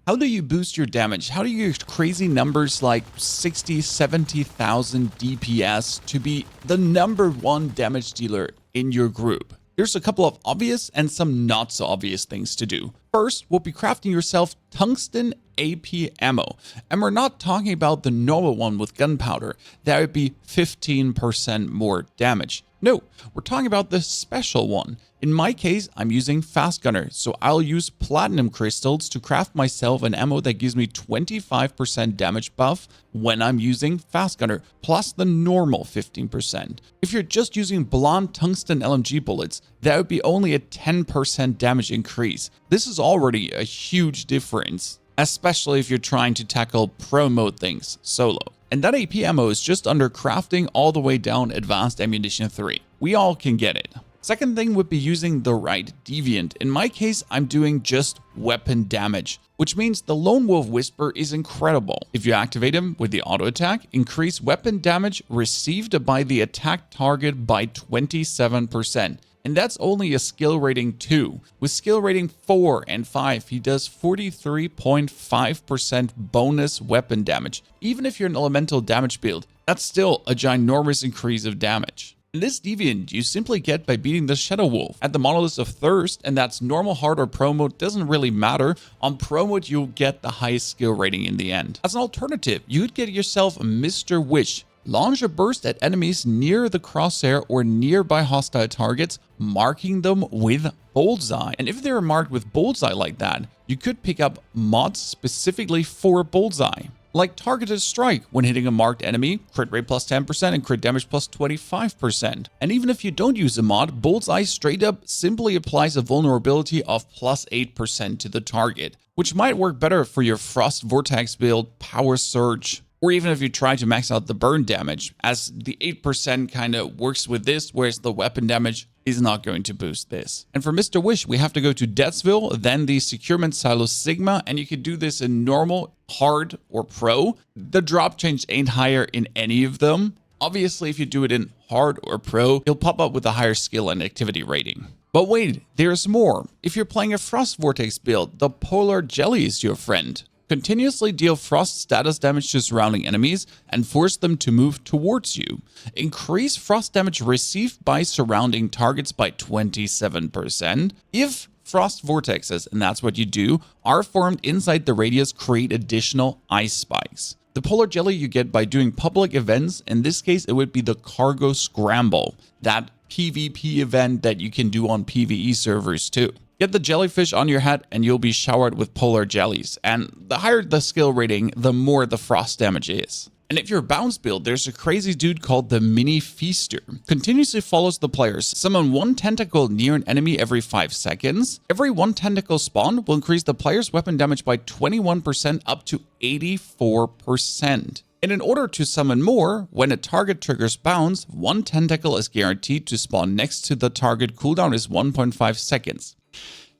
How do you boost your damage? How do you use crazy numbers like 60, 70,000 DPS to be the #1 damage dealer in your group? There's a couple of obvious and some not so obvious things to do. First, we'll be crafting yourself Tungsten AP Ammo. And we're not talking about the normal one with gunpowder. That would be 15% more damage. No, we're talking about the special one. In my case, I'm using Fast Gunner, so I'll use platinum crystals to craft myself an ammo that gives me 25% damage buff when I'm using Fast Gunner, plus the normal 15%. If you're just using blonde tungsten LMG bullets, that would be only a 10% damage increase. This is already a huge difference, especially if you're trying to tackle pro mode things solo. And that AP ammo is just under crafting all the way down advanced ammunition 3. We all can get it. Second thing would be using the right deviant. In my case, I'm doing just weapon damage, which means the Lone Wolf Whisper is incredible. If you activate him with the auto attack, increase weapon damage received by the attack target by 27%. And that's only a skill rating 2. With skill rating 4 and 5, he does 43.5% bonus weapon damage. Even if you're an elemental damage build, that's still a ginormous increase of damage. And this deviant you simply get by beating the Shadow Wolf at the Monoliths of Thirst, and that's normal, hard, or pro mode, doesn't really matter. On pro mode, you'll get the highest skill rating in the end. As an alternative, you'd get yourself Mr. Wish. Launch a burst at enemies near the crosshair or nearby hostile targets, marking them with bullseye. And if they're marked with bullseye like that, you could pick up mods specifically for bullseye, like targeted strike when hitting a marked enemy, crit rate plus 10% and crit damage plus 25%. And even if you don't use a mod, bullseye straight up simply applies a vulnerability of plus 8% to the target, which might work better for your Frost Vortex build, Power Surge, or even if you try to max out the burn damage, as the 8% kind of works with this, whereas the weapon damage is not going to boost this. And for Mr. Wish, we have to go to Deathsville, then the Securement Silo Sigma, and you can do this in normal, hard, or pro. The drop change ain't higher in any of them. Obviously, if you do it in hard or pro, you'll pop up with a higher skill and activity rating. But wait, there's more. If you're playing a Frost Vortex build, the Polar Jelly is your friend. Continuously deal frost status damage to surrounding enemies and force them to move towards you. Increase frost damage received by surrounding targets by 27%. If frost vortexes, and that's what you do, are formed inside the radius, create additional ice spikes. The Polar Jelly you get by doing public events. In this case, it would be the Cargo Scramble, that PvP event that you can do on PvE servers too. Get the jellyfish on your head and you'll be showered with polar jellies. And the higher the skill rating, the more the frost damage is. And if you're a bounce build, there's a crazy dude called the Mini Feaster. Continuously follows the players. Summon one tentacle near an enemy every 5 seconds. Every one tentacle spawn will increase the player's weapon damage by 21% up to 84%. And in order to summon more, when a target triggers bounce, one tentacle is guaranteed to spawn next to the target. Cooldown is 1.5 seconds.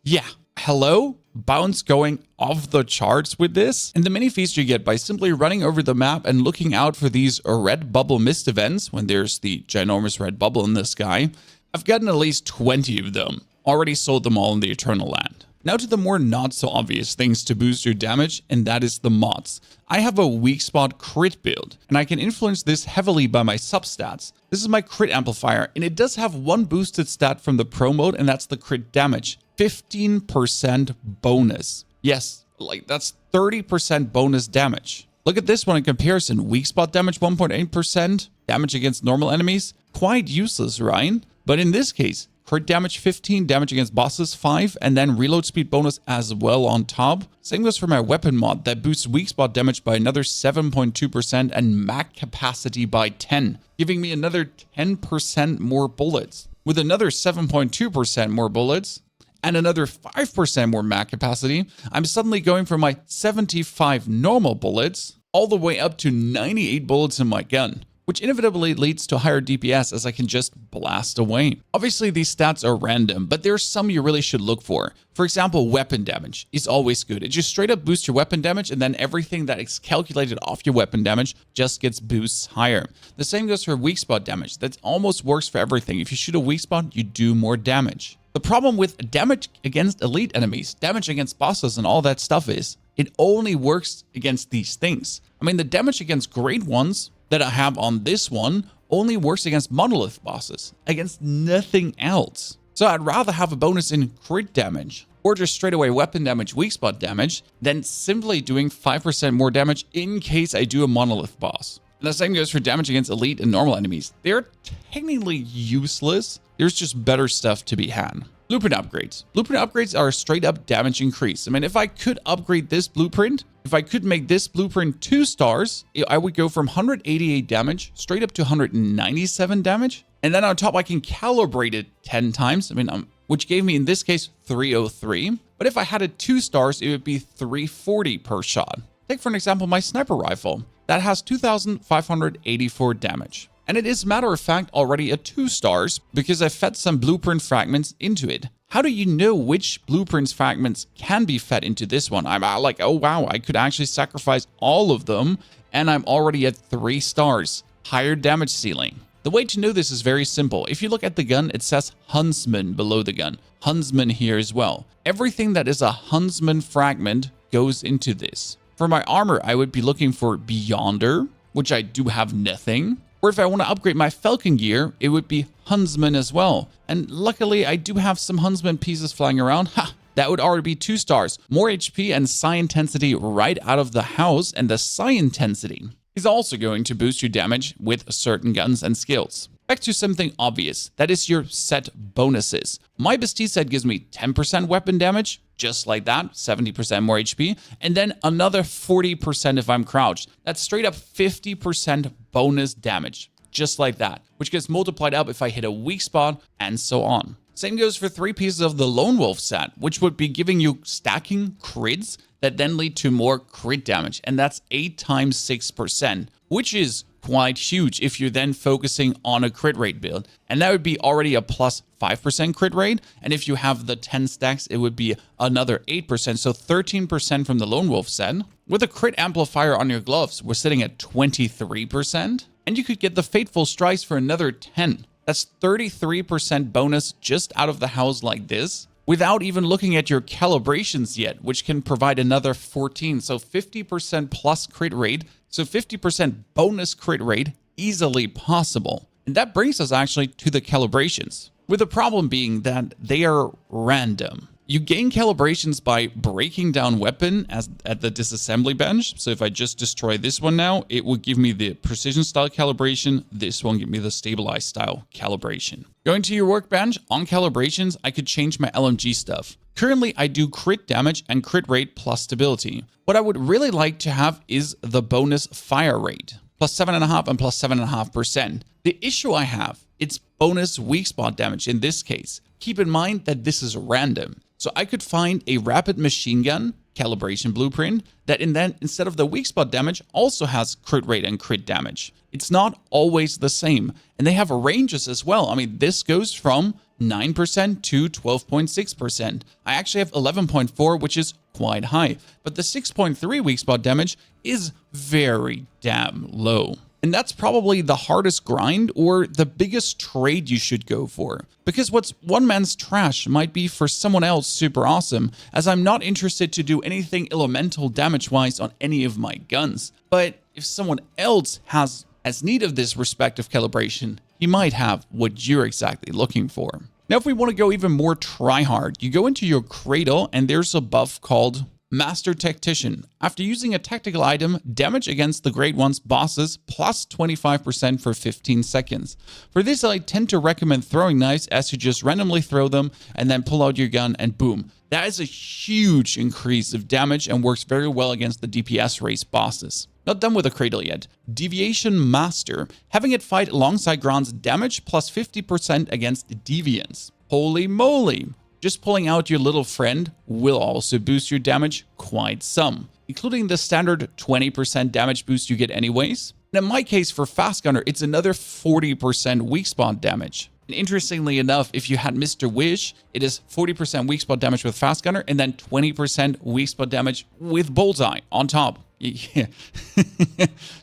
Yeah, hello? Bounce going off the charts with this? And the mini feast you get by simply running over the map and looking out for these red bubble mist events when there's the ginormous red bubble in the sky. I've gotten at least 20 of them. Already sold them all in the Eternal Land. Now to the more not so obvious things to boost your damage, and that is the mods. I have a weak spot crit build, and I can influence this heavily by my substats. This is my crit amplifier, and it does have one boosted stat from the pro mode, and that's the crit damage. 15% bonus. Yes, like that's 30% bonus damage. Look at this one in comparison. Weak spot damage 1.8%, damage against normal enemies. Quite useless, right? But in this case, crit damage 15, damage against bosses 5, and then reload speed bonus as well on top. Same goes for my weapon mod that boosts weak spot damage by another 7.2% and mag capacity by 10, giving me another 10% more bullets. With another 7.2% more bullets, and another 5% more mag capacity, I'm suddenly going from my 75 normal bullets all the way up to 98 bullets in my gun, which inevitably leads to higher DPS as I can just blast away. Obviously, these stats are random, but there's some you really should look for. For example, weapon damage is always good. It just straight up boosts your weapon damage, and then everything that is calculated off your weapon damage just gets boosts higher. The same goes for weak spot damage. That almost works for everything. If you shoot a weak spot, you do more damage. The problem with damage against elite enemies, damage against bosses and all that stuff is it only works against these things. I mean, the damage against grade ones that I have on this one only works against monolith bosses, against nothing else. So I'd rather have a bonus in crit damage or just straight away weapon damage, weak spot damage, than simply doing 5% more damage in case I do a monolith boss. And the same goes for damage against elite and normal enemies. They're technically useless. There's just better stuff to be had. Blueprint upgrades. Blueprint upgrades are a straight up damage increase. I mean, if I could upgrade this blueprint, if I could make this blueprint 2 stars, I would go from 188 damage straight up to 197 damage. And then on top, I can calibrate it 10 times. I mean, which gave me, in this case, 303. But if I had it 2 stars, it would be 340 per shot. Take, for an example, my sniper rifle. That has 2,584 damage. And it is, matter of fact, already a 2 stars because I fed some blueprint fragments into it. How do you know which blueprints fragments can be fed into this one? I'm like, oh wow, I could actually sacrifice all of them and I'm already at 3 stars. Higher damage ceiling. The way to know this is very simple. If you look at the gun, it says Huntsman below the gun. Huntsman here as well. Everything that is a Huntsman fragment goes into this. For my armor, I would be looking for Beyonder, which I do have nothing. Or if I want to upgrade my Falcon gear, it would be Huntsman as well. And luckily, I do have some Huntsman pieces flying around. Ha! That would already be 2 stars. More HP and psi intensity right out of the house. And the psi intensity is also going to boost your damage with certain guns and skills. Back to something obvious. That is your set bonuses. My Bestie set gives me 10% weapon damage, just like that, 70% more HP, and then another 40% if I'm crouched. That's straight up 50% bonus damage, just like that, which gets multiplied up if I hit a weak spot, and so on. Same goes for 3 pieces of the Lone Wolf set, which would be giving you stacking crits that then lead to more crit damage, and that's 8 times 6%, which is quite huge if you're then focusing on a crit rate build. And that would be already a plus 5% crit rate. And if you have the 10 stacks, it would be another 8%. So 13% from the Lone Wolf set. With a crit amplifier on your gloves, we're sitting at 23%. And you could get the Fateful Strikes for another 10. That's 33% bonus just out of the house like this, without even looking at your calibrations yet, which can provide another 14. So 50% plus crit rate. So 50% bonus crit rate, easily possible. And that brings us actually to the calibrations, with the problem being that they are random. You gain calibrations by breaking down weapon at the disassembly bench. So if I just destroy this one now, it would give me the precision style calibration. This one give me the stabilized style calibration. Going to your workbench, on calibrations, I could change my LMG stuff. Currently, I do crit damage and crit rate plus stability. What I would really like to have is the bonus fire rate, plus 7.5 and plus 7.5%. The issue I have, it's bonus weak spot damage in this case. Keep in mind that this is random. So I could find a rapid machine gun calibration blueprint that instead of the weak spot damage also has crit rate and crit damage. It's not always the same. And they have ranges as well. I mean, this goes from 9% to 12.6%. I actually have 11.4, which is quite high. But the 6.3 weak spot damage is very damn low. And that's probably the hardest grind or the biggest trade you should go for. Because what's one man's trash might be for someone else super awesome, as I'm not interested to do anything elemental damage-wise on any of my guns. But if someone else has need of this respective calibration, he might have what you're exactly looking for. Now, if we want to go even more try-hard, you go into your cradle and there's a buff called Master Tactician. After using a tactical item, damage against the grade 1's bosses plus 25% for 15 seconds. For this, I tend to recommend throwing knives, as you just randomly throw them and then pull out your gun and boom. That is a huge increase of damage and works very well against the DPS race bosses. Not done with the cradle yet. Deviation Master. Having it fight alongside grants damage plus 50% against Deviants. Holy moly! Just pulling out your little friend will also boost your damage quite some, including the standard 20% damage boost you get anyways. And in my case, for Fast Gunner, it's another 40% weak spot damage. And interestingly enough, if you had Mr. Wish, it is 40% weak spot damage with Fast Gunner and then 20% weak spot damage with Bullseye on top. Yeah.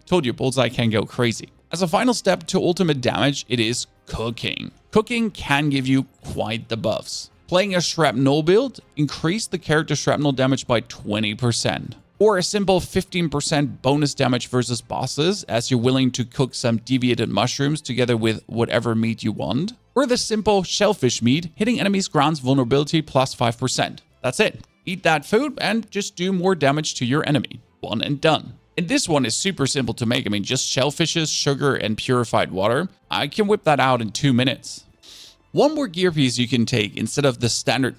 Told you, Bullseye can go crazy. As a final step to ultimate damage, it is cooking. Cooking can give you quite the buffs. Playing a Shrapnel build, increase the character Shrapnel damage by 20%. or a simple 15% bonus damage versus bosses as you're willing to cook some deviated mushrooms together with whatever meat you want, or the simple shellfish meat, hitting enemies grants vulnerability plus 5%. That's it. Eat that food and just do more damage to your enemy. One and done. And this one is super simple to make. I mean, just shellfishes, sugar, and purified water. I can whip that out in 2 minutes. One more gear piece you can take instead of the standard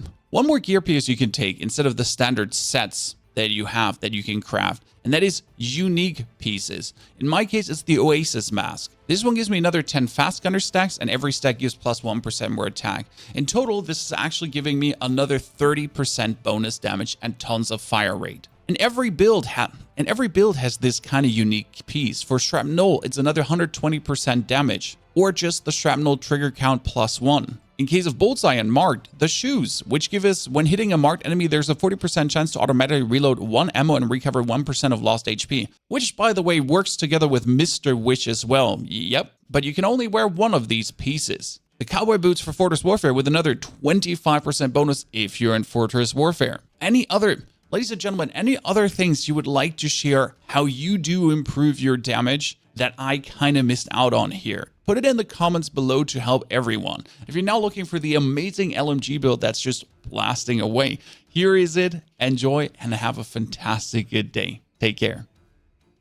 sets that you have that you can craft, and that is unique pieces. In my case, it's the Oasis mask. This one gives me another 10 fast gunner stacks, and every stack gives plus 1% more attack. In total, this is actually giving me another 30% bonus damage and tons of fire rate. And every build has this kind of unique piece. For shrapnel, it's another 120% damage, or just the shrapnel trigger count plus 1. In case of bullseye and marked, the shoes, which give us, when hitting a marked enemy, there's a 40% chance to automatically reload 1 ammo and recover 1% of lost HP, which, by the way, works together with Mr. Wish as well. Yep, but you can only wear one of these pieces. The cowboy boots for Fortress Warfare with another 25% bonus if you're in Fortress Warfare. Ladies and gentlemen, any other things you would like to share how you do improve your damage that I kind of missed out on here? Put it in the comments below to help everyone. If you're now looking for the amazing LMG build that's just blasting away, here is it. Enjoy and have a fantastic good day. Take care.